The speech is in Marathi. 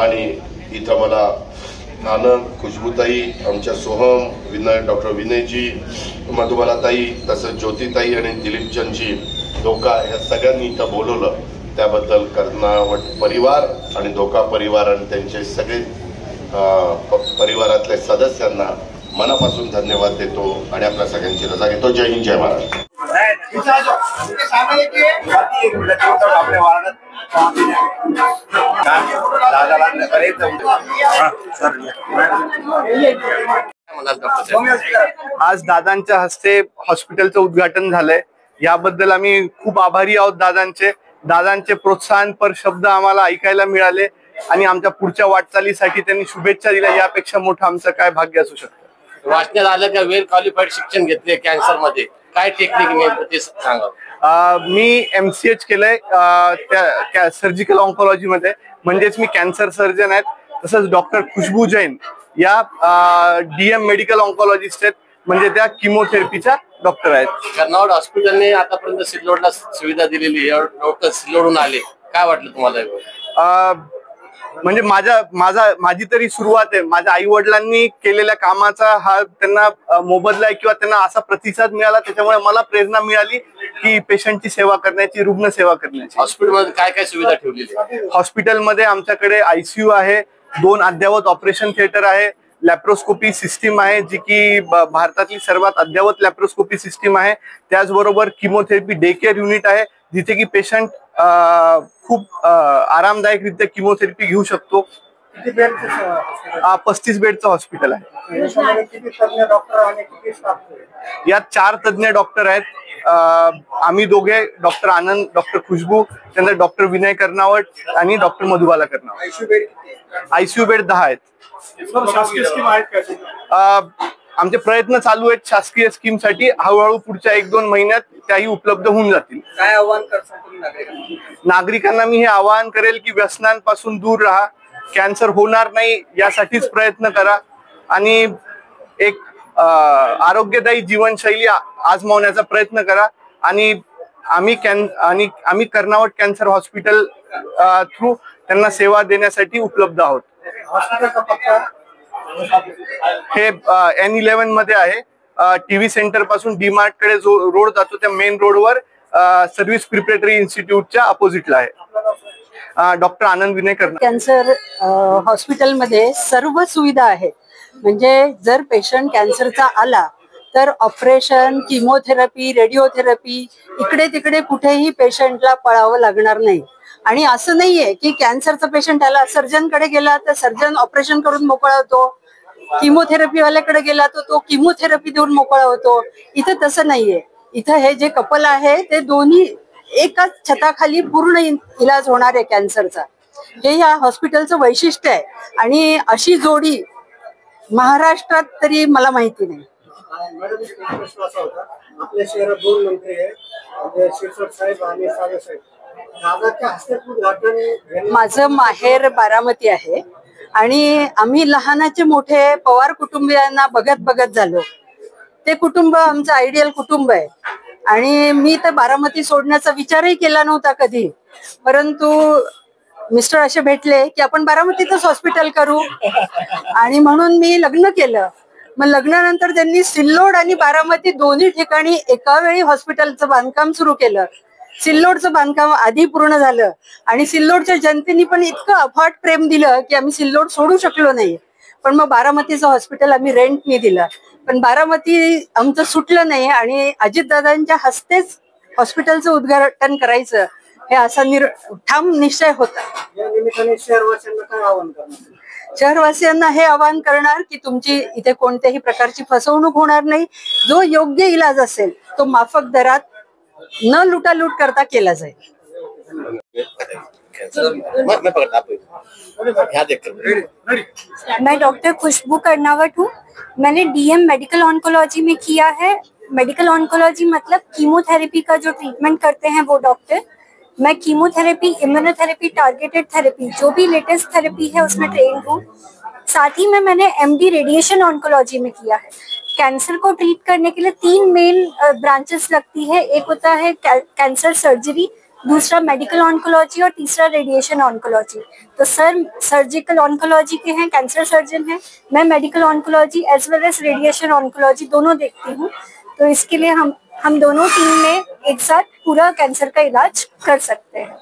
आणि इथं मला आनंद, खुशबूताई, आमच्या सोहम, डॉक्टर विनयजी, मधुबालाताई, तसंच ज्योतिताई आणि दिलीपचंदजी धोका ह्या सगळ्यांनी इथं बोलवलं. त्याबद्दल कर्नावट परिवार आणि धोका परिवार आणि त्यांचे सगळे परिवारातल्या सदस्यांना मनापासून धन्यवाद देतो आणि आपल्या सगळ्यांची रजा घेतो. जय हिंद, जय महाराष्ट्र. आज दादांच्या हस्ते हॉस्पिटलचं उद्घाटन झालंय. याबद्दल आम्ही खूप आभारी आहोत दादांचे. दादांचे प्रोत्साहनपर शब्द आम्हाला ऐकायला मिळाले आणि आमच्या पुढच्या वाटचालीसाठी त्यांनी शुभेच्छा दिल्या. यापेक्षा मोठं आमचं काय भाग्य असू शकतं. वाचण्यात आलं का वेल क्वालिफाईड शिक्षण घेतले कॅन्सर मध्ये, काय टेक्निक ते सांगा. मी MCH केलंय त्या सर्जिकल ऑन्कोलॉजी मध्ये, म्हणजेच मी कॅन्सर सर्जन आहेत. तसंच डॉक्टर खुशबू जैन या DM मेडिकल ऑन्कोलॉजिस्ट आहेत, म्हणजे त्या किमोथेरपीच्या डॉक्टर आहेत. कर्नावट हॉस्पिटलने आतापर्यंत सिल्लोडला सुविधा दिलेली, डॉक्टर सिल्लोडून आले, काय वाटलं तुम्हाला? म्हणजे माझी तरी सुरुवात आहे. माझ्या आई वडिलांनी केलेल्या कामाचा हा त्यांना मोबदला आहे किंवा त्यांना असा प्रतिसाद मिळाला, त्याच्यामुळे मला प्रेरणा मिळाली की पेशंटची सेवा करण्याची, रुग्ण सेवा करण्याची. हॉस्पिटलमध्ये काय काय सुविधा ठेवलेली? हॉस्पिटलमध्ये आमच्याकडे ICU आहे, 2 अद्ययावत ऑपरेशन थिएटर आहे, लॅप्रोस्कोपी सिस्टीम आहे जी की भारतातली सर्वात अद्ययावत लॅप्रोस्कोपी सिस्टीम आहे. त्याचबरोबर किमोथेरपी डे केअर युनिट आहे, जिथे की पेशंट खूप आरामदायकरित्या किमोथेरपी घेऊ शकतो. 35 बेडचं हॉस्पिटल आहे. यात 4 तज्ञ डॉक्टर आहेत. आम्ही दोघे, डॉक्टर आनंद, डॉक्टर खुशबू, त्यानंतर डॉक्टर विनय कर्नावट आणि doctor Madhubala Karnavat. ICU bed 10 आहेत. आमचे प्रयत्न चालू आहेत शासकीय स्कीम साठी. हळूहळू पुढच्या 1-2 महिन्यात त्याही उपलब्ध होऊन जातील. काय आव्हान करतो नागरिकांना? मी हे आवाहन करेल की व्यसनांपासून दूर राहा, कॅन्सर होणार नाही यासाठीच प्रयत्न करा आणि एक आरोग्यदायी जीवनशैली आजमावण्याचा प्रयत्न करा. आणि आम्ही कर्नावट कॅन्सर हॉस्पिटल थ्रू त्यांना सेवा देण्यासाठी उपलब्ध आहोत. हे N11 मध्ये आहे. TV सेंटर पासून DMart कडे जो रोड जातो त्या मेन रोडवर सर्व्हिस प्रिपरेटरी इन्स्टिट्यूटच्या अपोजिटला आहे. डॉक्टर आनंद विनय कर्नावट. कॅन्सर हॉस्पिटलमध्ये सर्व सुविधा आहेत. म्हणजे जर पेशंट कॅन्सरचा आला तर ऑपरेशन, किमोथेरपी, रेडिओथेरपी इकडे तिकडे कुठेही पेशंटला पळावं लागणार नाही. आणि असं नाहीये की कॅन्सरचा पेशंट आला, सर्जनकडे गेला तर सर्जन ऑपरेशन करून मोकळा होतो, किमोथेरपी वाल्याकडे गेला तर तो किमोथेरपी देऊन मोकळा होतो. इथं तसं नाहीये. इथं हे जे कपल आहे ते दोन्ही एकाच छताखाली पूर्ण इलाज होणार आहे कॅन्सरचा. हे या हॉस्पिटलचं वैशिष्ट्य आहे आणि अशी जोडी महाराष्ट्रात तरी मला माहिती नाही. आपल्या शहरात 2 मंत्री आहेत, शिरसाट साहेब आणि सागर साहेब. माझं माहेर बारामती आहे आणि आम्ही लहानाचे मोठे पवार कुटुंबियांना बघत बघत झालो. ते कुटुंब आमचं आयडियल कुटुंब आहे आणि मी तर बारामती सोडण्याचा विचारही केला नव्हता कधी. परंतु मिस्टर असे भेटले की आपण बारामतीतच हॉस्पिटल करू आणि म्हणून मी लग्न केलं. मग लग्नानंतर त्यांनी सिल्लोड आणि बारामती दोन्ही ठिकाणी एका वेळी हॉस्पिटलचं बांधकाम सुरू केलं. सिल्लोडचं बांधकाम आधी पूर्ण झालं आणि सिल्लोडच्या जनतेने पण इतकं अफाट प्रेम दिलं की आम्ही सिल्लोड सोडू शकलो नाही. पण मग बारामतीचं हॉस्पिटल आम्ही रेंटनी दिलं. पण बारामती आमचं सुटलं नाही आणि अजितदादांच्या हस्तेच हॉस्पिटलचं उद्घाटन करायचं हे असा ठाम निश्चय होता. या निमित्ताने शहरवासियांना काय आवाहन करणार? शहरवासियांना हे आवाहन करणार की तुमची इथे कोणत्याही प्रकारची फसवणूक होणार नाही. जो योग्य इलाज असेल तो माफक दरात न लुटालूट करता केला जाईल. मैं डॉक्टर खुशबू कर्नावट हूँ. मैंने DM मेडिकल ऑन्कोलॉजी में किया है. मेडिकल ऑन्कोलॉजी मतलब कीमोथेरेपी का जो ट्रीटमेंट करते हैं वो डॉक्टर. मैं कीमोथेरेपी, इम्यूनोथेरेपी, टारगेटेड थेरेपी, जो भी लेटेस्ट थेरेपी है उसमें ट्रेंड हूँ. साथ ही में मैंने MD रेडिएशन ऑन्कोलॉजी में किया है. कैंसर को ट्रीट करने के लिए 3 मेन ब्रांचेस लगती है. एक होता है कैंसर सर्जरी, दूसरा मेडिकल ऑन्कोलॉजी और तीसरा रेडिएशन ऑन्कोलॉजी। तो सर सर्जिकल ऑन्कोलॉजी के हैं, कैंसर सर्जन हैं, मैं मेडिकल ऑन्कोलॉजी एज वेल एज रेडिएशन ऑन्कोलॉजी दोनों देखती हूँ। तो इसके लिए हम दोनों टीम में एक साथ पूरा कैंसर का इलाज कर सकते हैं।